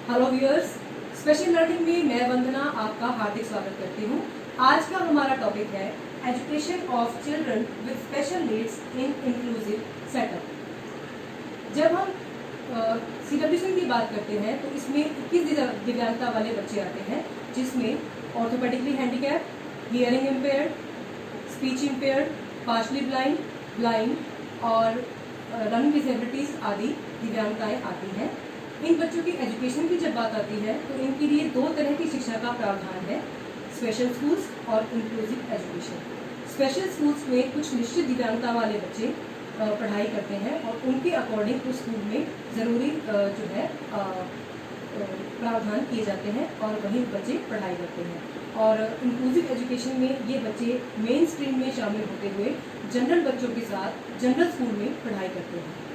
Hello viewers, special learning में मैं वंदना आपका हार्दिक स्वागत करती हूँ। आज का हमारा टॉपिक है education of children with special needs in inclusive setup. जब हम CWSN की बात करते हैं तो इसमें 21 दिव्यांगता वाले बच्चे आते हैं, जिसमें orthopedically handicap, hearing impaired, speech impaired, partially blind, blind और लर्निंग डिसेबिलिटीज आदि दिव्यांगताएं आती हैं। इन बच्चों की एजुकेशन की जब बात आती है तो इनके लिए दो तरह की शिक्षा का प्रावधान है, स्पेशल स्कूल्स और इंक्लूसिव एजुकेशन। स्पेशल स्कूल्स में कुछ निश्चित दिव्यांगता वाले बच्चे पढ़ाई करते हैं और उनके अकॉर्डिंग उस स्कूल में ज़रूरी जो है प्रावधान किए जाते हैं और वहीं बच्चे पढ़ाई करते हैं। और इंक्लूसिव एजुकेशन में ये बच्चे मेन स्ट्रीम में शामिल होते हुए जनरल बच्चों के साथ जनरल स्कूल में पढ़ाई करते हैं।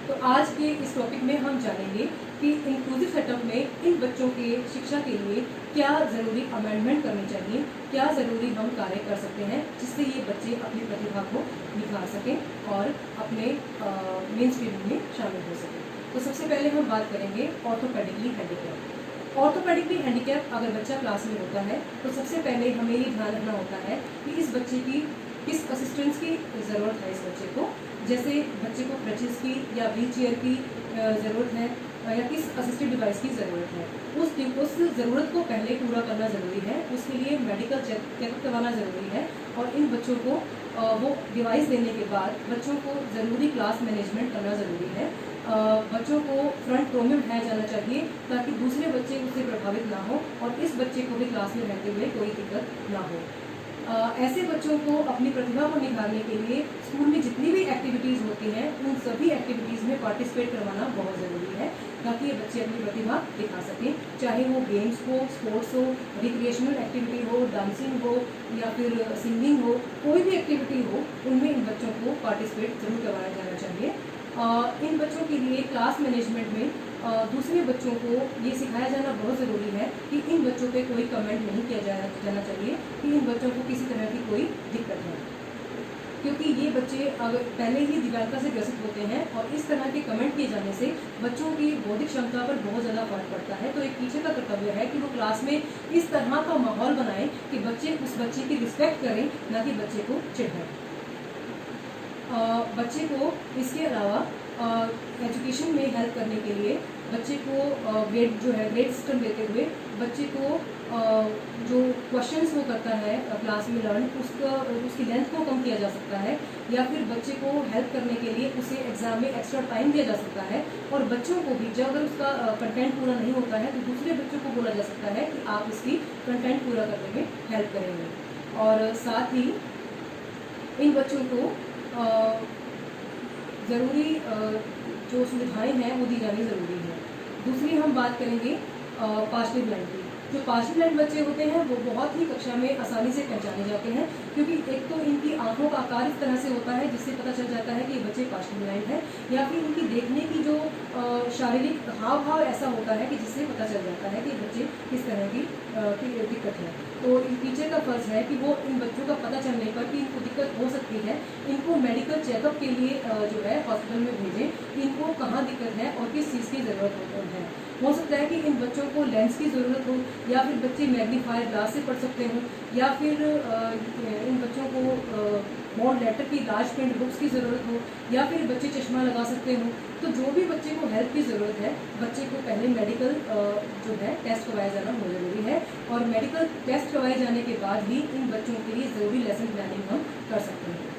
तो आज के इस टॉपिक में हम जानेंगे कि इंक्लूसिव सेटअप में इन बच्चों के शिक्षा के लिए क्या ज़रूरी अमेंडमेंट करनी चाहिए, क्या ज़रूरी हम कार्य कर सकते हैं जिससे ये बच्चे अपनी प्रतिभा को निखार सकें और अपने मेन स्ट्रीम में शामिल हो सकें। तो सबसे पहले हम बात करेंगे ऑर्थोपेडिकली हैंडीकैप। ऑर्थोपेडिकली हैंडीकैप अगर बच्चा क्लास में होता है तो सबसे पहले हमें ये ध्यान रखना होता है कि इस बच्चे की किस असिस्टेंस की ज़रूरत है। इस बच्चे को, जैसे बच्चे को क्रचेस की या व्हील चेयर की ज़रूरत है या किस असिस्टेड डिवाइस की ज़रूरत है, उस ज़रूरत को पहले पूरा करना ज़रूरी है। उसके लिए मेडिकल चेकअप करवाना ज़रूरी है और इन बच्चों को वो डिवाइस देने के बाद बच्चों को ज़रूरी क्लास मैनेजमेंट करना ज़रूरी है। बच्चों को फ्रंट रो में बिठाया जाना चाहिए ताकि दूसरे बच्चे उससे प्रभावित ना हो और इस बच्चे को भी क्लास में रहते हुए कोई दिक्कत ना हो। ऐसे बच्चों को अपनी प्रतिभा को निखारने के लिए स्कूल में जितनी भी एक्टिविटीज़ होती हैं उन सभी एक्टिविटीज़ में पार्टिसिपेट करवाना बहुत ज़रूरी है ताकि ये बच्चे अपनी प्रतिभा दिखा सकें, चाहे वो गेम्स हो, स्पोर्ट्स हो, रिक्रिएशनल एक्टिविटी हो, डांसिंग हो या फिर सिंगिंग हो, कोई भी एक्टिविटी हो उनमें इन बच्चों को पार्टिसिपेट जरूर करवाया जाना चाहिए। इन बच्चों के लिए क्लास मैनेजमेंट में दूसरे बच्चों को ये सिखाया जाना बहुत ज़रूरी है कि इन बच्चों पे कोई कमेंट नहीं किया जाना चाहिए कि इन बच्चों को किसी तरह की कोई दिक्कत है, क्योंकि ये बच्चे अगर पहले ही दिव्यांगता से ग्रसित होते हैं और इस तरह के कमेंट किए जाने से बच्चों की बौद्धिक क्षमता पर बहुत ज़्यादा फर्क पड़ता है। तो एक टीचर का कर्तव्य है कि वो क्लास में इस तरह का माहौल बनाए कि बच्चे उस बच्चे की रिस्पेक्ट करें, ना कि बच्चे को चिढ़ाएं। बच्चे को इसके अलावा एजुकेशन में हेल्प करने के लिए बच्चे को ग्रेड सिस्टम देते हुए बच्चे को जो क्वेश्चंस वो करता है क्लास में लर्न उसकी लेंथ को कम किया जा सकता है या फिर बच्चे को हेल्प करने के लिए उसे एग्जाम में एक्स्ट्रा टाइम दिया जा सकता है। और बच्चों को भी जब अगर उसका कंटेंट पूरा नहीं होता है तो दूसरे बच्चों को बोला जा सकता है कि आप इसकी कंटेंट पूरा करने में हेल्प करेंगे। और साथ ही इन बच्चों को ज़रूरी जो सुविधाएं हैं वो दी जानी ज़रूरी है। दूसरी हम बात करेंगे पार्शली ब्लाइंड की। जो पार्शली ब्लाइंड बच्चे होते हैं वो बहुत ही कक्षा में आसानी से पहचाने जाते हैं, क्योंकि एक तो इनकी आंखों का आकार इस तरह से होता है जिससे पता चल जाता है कि ये बच्चे पार्शली ब्लाइंड हैं, या फिर इनकी देखने की जो शारीरिक हाव भाव ऐसा होता है कि जिससे पता चल जाता है कि बच्चे किस तरह की दिक्कत है। तो टीचर का फर्ज है कि वो इन बच्चों का पता चलने पर कि इनको दिक्कत हो सकती है, इनको मेडिकल चेकअप के लिए जो है हॉस्पिटल में भेजें कि इनको कहाँ दिक्कत है और किस चीज़ की ज़रूरत है। हो सकता है कि इन बच्चों को लेंस की ज़रूरत हो, या फिर बच्चे मैग्नीफायर ग्लास से पढ़ सकते हों, या फिर इन बच्चों को बॉन्ड लेटर की लार्ज प्रिंट बुक्स की ज़रूरत हो, या फिर बच्चे चश्मा लगा सकते हों। तो जो भी बच्चे को हेल्प की ज़रूरत है, बच्चे को पहले मेडिकल जो है टेस्ट करवाया जाना बहुत ज़रूरी है और मेडिकल टेस्ट करवाए जाने के बाद ही इन बच्चों के लिए ज़रूरी लेसन प्लानिंग हम कर सकते हैं।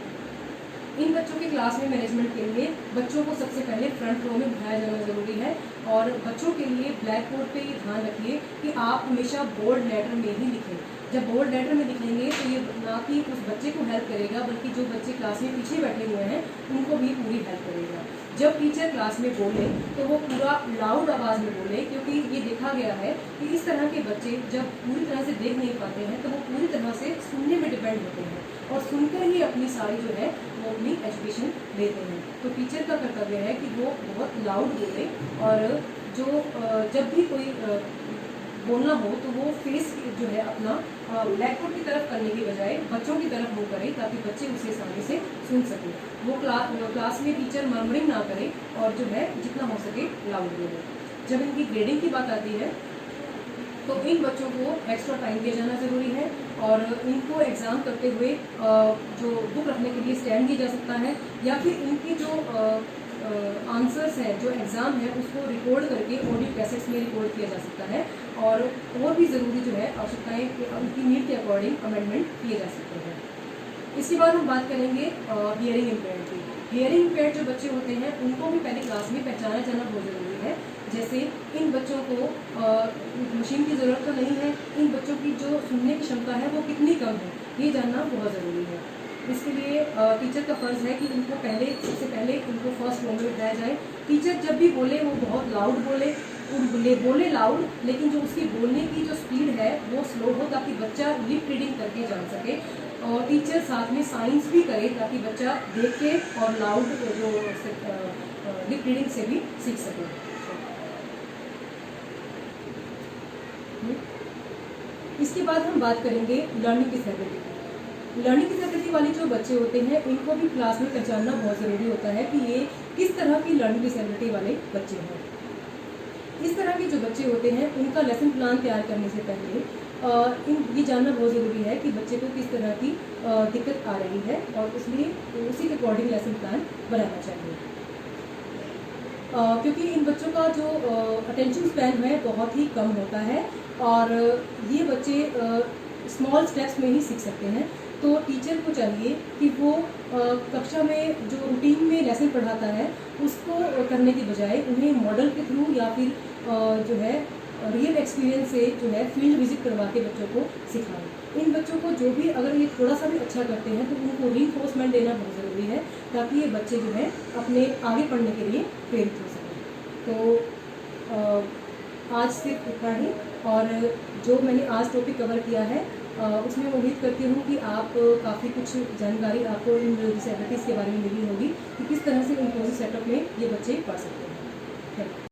इन बच्चों के क्लास में मैनेजमेंट के लिए बच्चों को सबसे पहले फ्रंट रो में बिठाया जाना ज़रूरी है और बच्चों के लिए ब्लैक बोर्ड पे ये ध्यान रखिए कि आप हमेशा बोल्ड लेटर में ही लिखें। जब बोल्ड लेटर में लिखेंगे तो ये ना कि उस बच्चे को हेल्प करेगा बल्कि जो बच्चे क्लास में पीछे बैठे हुए हैं उनको भी पूरी हेल्प करेगा। जब टीचर क्लास में बोले तो वो पूरा लाउड आवाज़ में बोले, क्योंकि ये देखा गया है कि इस तरह के बच्चे जब पूरी तरह से देख नहीं पाते हैं तो वो पूरी तरह से सुनने में डिपेंड होते हैं और सुनकर ही अपनी सारी जो है वो अपनी एजुकेशन लेते हैं। तो टीचर का कर्तव्य है कि वो बहुत लाउड बोले और जो जब भी कोई बोलना हो तो वो फेस जो है अपना ब्लैक बोर्ड की तरफ करने की बजाय बच्चों की तरफ मुँह करे ताकि बच्चे उसे आसानी से सुन सकें। वो क्लास में टीचर मर्मरिंग ना करे और जो है जितना हो सके लाउड बोले। जब इनकी ग्रेडिंग की बात आती है तो इन बच्चों को एक्स्ट्रा टाइम दिया जाना ज़रूरी है और इनको एग्ज़ाम करते हुए जो बुक रखने के लिए स्टैंड दिया जा सकता है या फिर इनकी जो आंसर्स हैं, जो एग्ज़ाम है, उसको रिकॉर्ड करके ऑडियो कैसेट्स में रिकॉर्ड किया जा सकता है और भी ज़रूरी जो है आवश्यकताएँ उनकी नीड के अकॉर्डिंग अमेंडमेंट किए जा सकते हैं। इसके बाद हम बात करेंगे हियरिंग इम्पेयर्ड की। हियरिंग इम्पेयर्ड जो बच्चे होते हैं उनको भी पहले क्लास में पहचाना जाना बहुत ज़रूरी है। जैसे इन बच्चों को मशीन की ज़रूरत तो नहीं है, इन बच्चों की जो सुनने की क्षमता है वो कितनी कम है, ये जानना बहुत ज़रूरी है। इसके लिए टीचर का फ़र्ज़ है कि इनको सबसे पहले इनको फर्स्ट रो में बिठाया जाए। टीचर जब भी बोले वो बहुत लाउड बोले लाउड, लेकिन जो उसकी बोलने की जो स्पीड है वो स्लो हो, ताकि बच्चा लिप रीडिंग करके जान सके। और टीचर साथ में साइंस भी करे ताकि बच्चा देख के और लाउड जो लिप रीडिंग से भी सीख सके। इसके बाद हम बात करेंगे लर्निंग डिसेबिलिटी। लर्निंग डिसेबिलिटी वाले जो बच्चे होते हैं इनको भी क्लास में पहचानना बहुत ज़रूरी होता है कि ये किस तरह की लर्निंग डिसेबिलिटी वाले बच्चे हैं। इस तरह के जो बच्चे होते हैं उनका लेसन प्लान तैयार करने से पहले ये जानना बहुत ज़रूरी है कि बच्चे को किस तरह की दिक्कत आ रही है और इसलिए उसी के अकॉर्डिंग लेसन प्लान बनाना चाहिए। क्योंकि इन बच्चों का जो अटेंशन स्पैन है बहुत ही कम होता है और ये बच्चे स्मॉल स्टेप्स में ही सीख सकते हैं। तो टीचर को चाहिए कि वो कक्षा में जो रूटीन में लेसन पढ़ाता है उसको करने की बजाय उन्हें मॉडल के थ्रू या फिर जो है रियल एक्सपीरियंस से जो है फील्ड विजिट करवा के बच्चों को सिखाएं। इन बच्चों को जो भी अगर ये थोड़ा सा भी अच्छा करते हैं तो उनको रीइंफोर्समेंट देना बहुत ज़रूरी है ताकि ये बच्चे जो है अपने आगे पढ़ने के लिए प्रेरित हो सकें। तो आज सिर्फ इतना ही, और जो मैंने आज टॉपिक कवर किया है उसमें उम्मीद करती हूँ कि आप काफ़ी कुछ जानकारी आपको इन डिसेबिलिटीज़ के बारे में मिली होगी कि किस तरह से इंक्लूसिव सेटअप में ये बच्चे पढ़ सकते हैं।